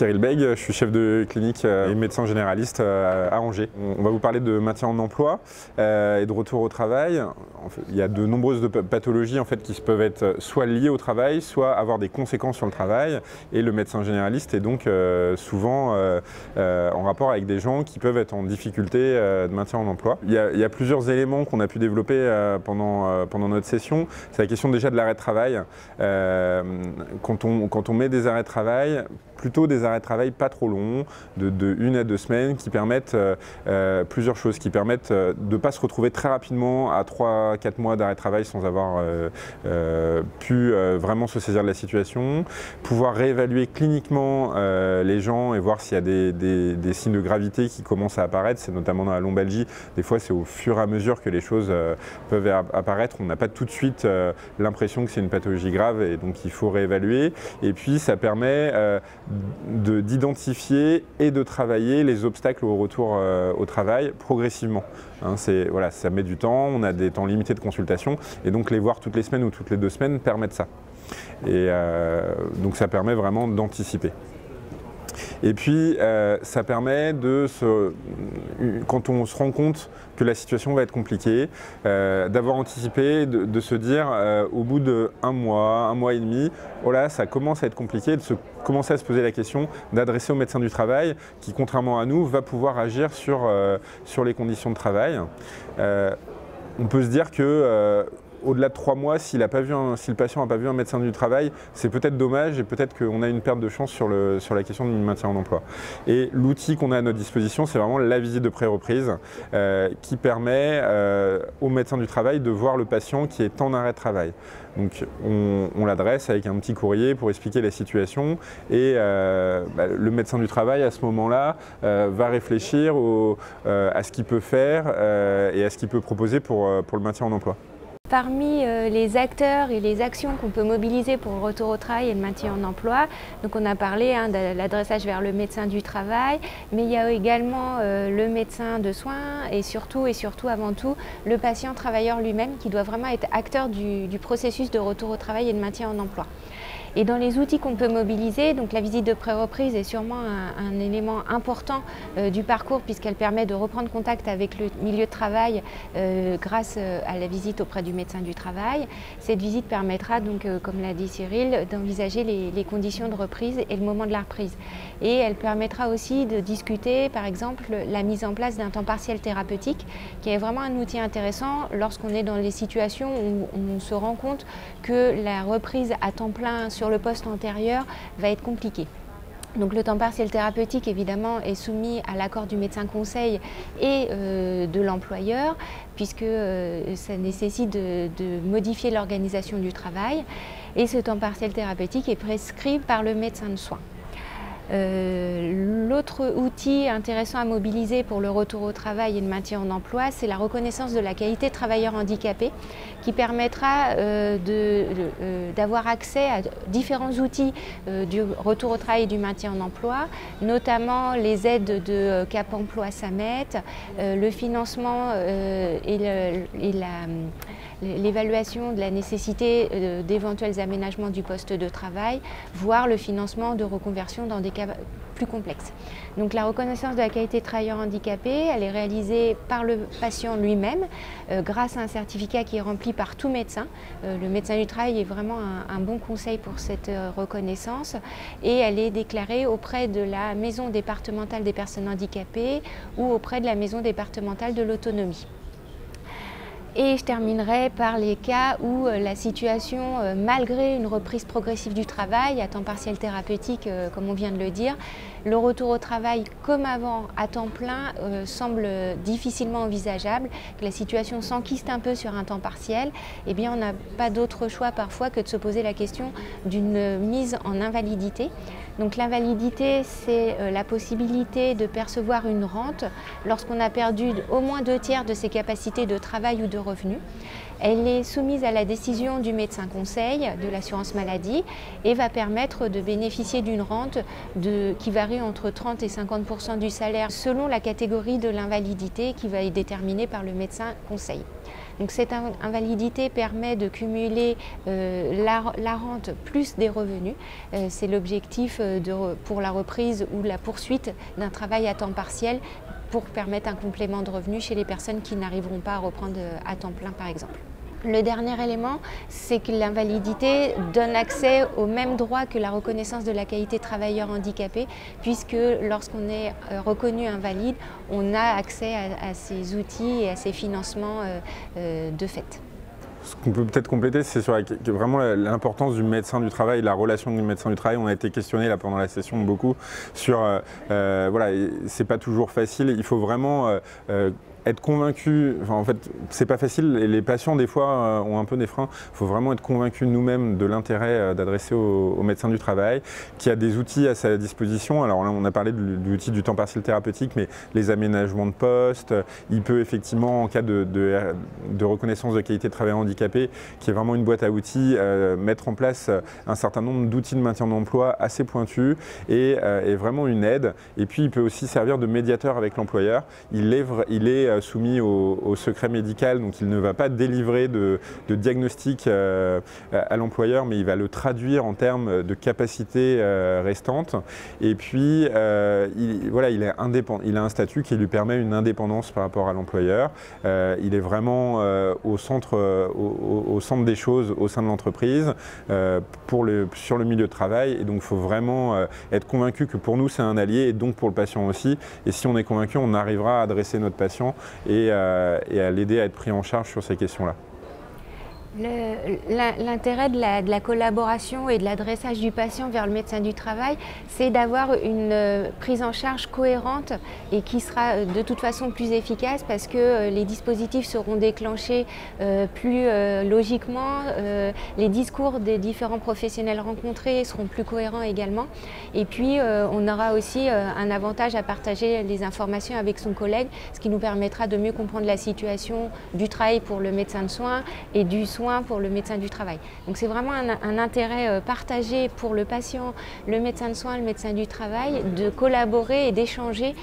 Cyril Bègue, je suis chef de clinique et médecin généraliste à Angers. On va vous parler de maintien en emploi et de retour au travail. En fait, il y a de nombreuses pathologies en fait, qui peuvent être soit liées au travail, soit avoir des conséquences sur le travail. Et le médecin généraliste est donc souvent en rapport avec des gens qui peuvent être en difficulté de maintien en emploi. Il y a plusieurs éléments qu'on a pu développer pendant notre session. C'est la question déjà de l'arrêt de travail. Quand on met des arrêts de travail, plutôt des arrêts de travail pas trop longs, de 1 à 2 semaines, qui permettent plusieurs choses, qui permettent de ne pas se retrouver très rapidement à 3-4 mois d'arrêt de travail sans avoir pu vraiment se saisir de la situation, pouvoir réévaluer cliniquement les gens et voir s'il y a des signes de gravité qui commencent à apparaître, c'est notamment dans la lombalgie. Des fois c'est au fur et à mesure que les choses peuvent apparaître, on n'a pas tout de suite l'impression que c'est une pathologie grave et donc il faut réévaluer. Et puis ça permet d'identifier et de travailler les obstacles au retour au travail progressivement. Hein, voilà, ça met du temps, on a des temps limités de consultation et donc les voir toutes les semaines ou toutes les 2 semaines permettent ça. Et donc ça permet vraiment d'anticiper. Et puis, ça permet quand on se rend compte que la situation va être compliquée, d'avoir anticipé, de se dire au bout de 1 mois et demi, oh là, ça commence à être compliqué, de commencer à se poser la question d'adresser au médecin du travail qui, contrairement à nous, va pouvoir agir sur les conditions de travail. On peut se dire que au-delà de 3 mois, si le patient n'a pas vu un médecin du travail, c'est peut-être dommage et peut-être qu'on a une perte de chance sur la question du maintien en emploi. Et l'outil qu'on a à notre disposition, c'est vraiment la visite de pré-reprise qui permet au médecin du travail de voir le patient qui est en arrêt de travail. Donc on l'adresse avec un petit courrier pour expliquer la situation et le médecin du travail à ce moment-là va réfléchir à ce qu'il peut faire et à ce qu'il peut proposer pour le maintien en emploi. Parmi les acteurs et les actions qu'on peut mobiliser pour le retour au travail et le maintien en emploi, donc on a parlé de l'adressage vers le médecin du travail, mais il y a également le médecin de soins et surtout avant tout le patient travailleur lui-même qui doit vraiment être acteur du processus de retour au travail et de maintien en emploi. Et dans les outils qu'on peut mobiliser, donc la visite de pré-reprise est sûrement un élément important du parcours puisqu'elle permet de reprendre contact avec le milieu de travail grâce à la visite auprès du médecin du travail. Cette visite permettra donc, comme l'a dit Cyril, d'envisager les conditions de reprise et le moment de la reprise. Et elle permettra aussi de discuter, par exemple, la mise en place d'un temps partiel thérapeutique, qui est vraiment un outil intéressant lorsqu'on est dans les situations où on se rend compte que la reprise à temps plein sur le poste antérieur va être compliquée. Donc le temps partiel thérapeutique évidemment est soumis à l'accord du médecin conseil et de l'employeur puisque ça nécessite de modifier l'organisation du travail et ce temps partiel thérapeutique est prescrit par le médecin de soins. L'autre outil intéressant à mobiliser pour le retour au travail et le maintien en emploi, c'est la reconnaissance de la qualité de travailleur handicapé qui permettra d'avoir accès à différents outils du retour au travail et du maintien en emploi, notamment les aides de Cap Emploi Samet, le financement l'évaluation de la nécessité d'éventuels aménagements du poste de travail, voire le financement de reconversion dans des cas plus complexes. Donc la reconnaissance de la qualité de travailleur handicapé, elle est réalisée par le patient lui-même grâce à un certificat qui est rempli par tout médecin. Le médecin du travail est vraiment un bon conseil pour cette reconnaissance et elle est déclarée auprès de la maison départementale des personnes handicapées ou auprès de la maison départementale de l'autonomie. Et je terminerai par les cas où la situation, malgré une reprise progressive du travail, à temps partiel thérapeutique, comme on vient de le dire, le retour au travail comme avant à temps plein semble difficilement envisageable, que la situation s'enquiste un peu sur un temps partiel, eh bien on n'a pas d'autre choix parfois que de se poser la question d'une mise en invalidité. Donc l'invalidité, c'est la possibilité de percevoir une rente lorsqu'on a perdu au moins 2/3 de ses capacités de travail ou de revenus. Elle est soumise à la décision du médecin conseil de l'assurance maladie et va permettre de bénéficier d'une rente qui varie entre 30 et 50% du salaire selon la catégorie de l'invalidité qui va être déterminée par le médecin conseil. Donc cette invalidité permet de cumuler la rente plus des revenus. C'est l'objectif pour la reprise ou la poursuite d'un travail à temps partiel pour permettre un complément de revenus chez les personnes qui n'arriveront pas à reprendre à temps plein par exemple. Le dernier élément, c'est que l'invalidité donne accès aux mêmes droits que la reconnaissance de la qualité travailleur handicapé, puisque lorsqu'on est reconnu invalide, on a accès à ces outils et à ces financements de fait. Ce qu'on peut peut-être compléter, c'est sur vraiment l'importance du médecin du travail, la relation du médecin du travail. On a été questionné là pendant la session beaucoup sur, voilà, c'est pas toujours facile. Il faut vraiment être convaincu, enfin, en fait c'est pas facile et les patients des fois ont un peu des freins. Il faut vraiment être convaincu nous-mêmes de l'intérêt d'adresser au médecin du travail qui a des outils à sa disposition. Alors là on a parlé de l'outil du temps partiel thérapeutique, mais les aménagements de poste, il peut effectivement en cas de reconnaissance de qualité de travailleur handicapé, qui est vraiment une boîte à outils, mettre en place un certain nombre d'outils de maintien d'emploi assez pointus et vraiment une aide. Et puis il peut aussi servir de médiateur avec l'employeur. Il est soumis au secret médical, donc il ne va pas délivrer de diagnostic à l'employeur, mais il va le traduire en termes de capacité restante. Et puis, il est indépendant. Il a un statut qui lui permet une indépendance par rapport à l'employeur. Il est vraiment au centre des choses au sein de l'entreprise sur le milieu de travail. Et donc, il faut vraiment être convaincu que pour nous, c'est un allié et donc pour le patient aussi. Et si on est convaincu, on arrivera à adresser notre patient et à l'aider à être pris en charge sur ces questions-là. L'intérêt de la collaboration et de l'adressage du patient vers le médecin du travail, c'est d'avoir une prise en charge cohérente et qui sera de toute façon plus efficace parce que les dispositifs seront déclenchés plus logiquement, les discours des différents professionnels rencontrés seront plus cohérents également. Et puis on aura aussi un avantage à partager les informations avec son collègue, ce qui nous permettra de mieux comprendre la situation du travail pour le médecin de soins et du soin pour le médecin du travail. Donc c'est vraiment un intérêt partagé pour le patient, le médecin de soins, le médecin du travail, de collaborer et d'échanger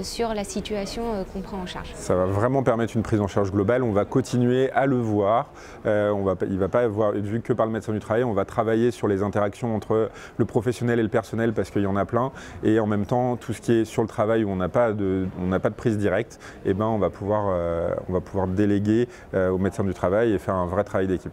sur la situation qu'on prend en charge. Ça va vraiment permettre une prise en charge globale, on va continuer à le voir, il ne va pas avoir vu que par le médecin du travail, on va travailler sur les interactions entre le professionnel et le personnel parce qu'il y en a plein, et en même temps tout ce qui est sur le travail où on n'a pas de prise directe, et ben on va pouvoir déléguer au médecin du travail et faire un vrai travail d'équipe.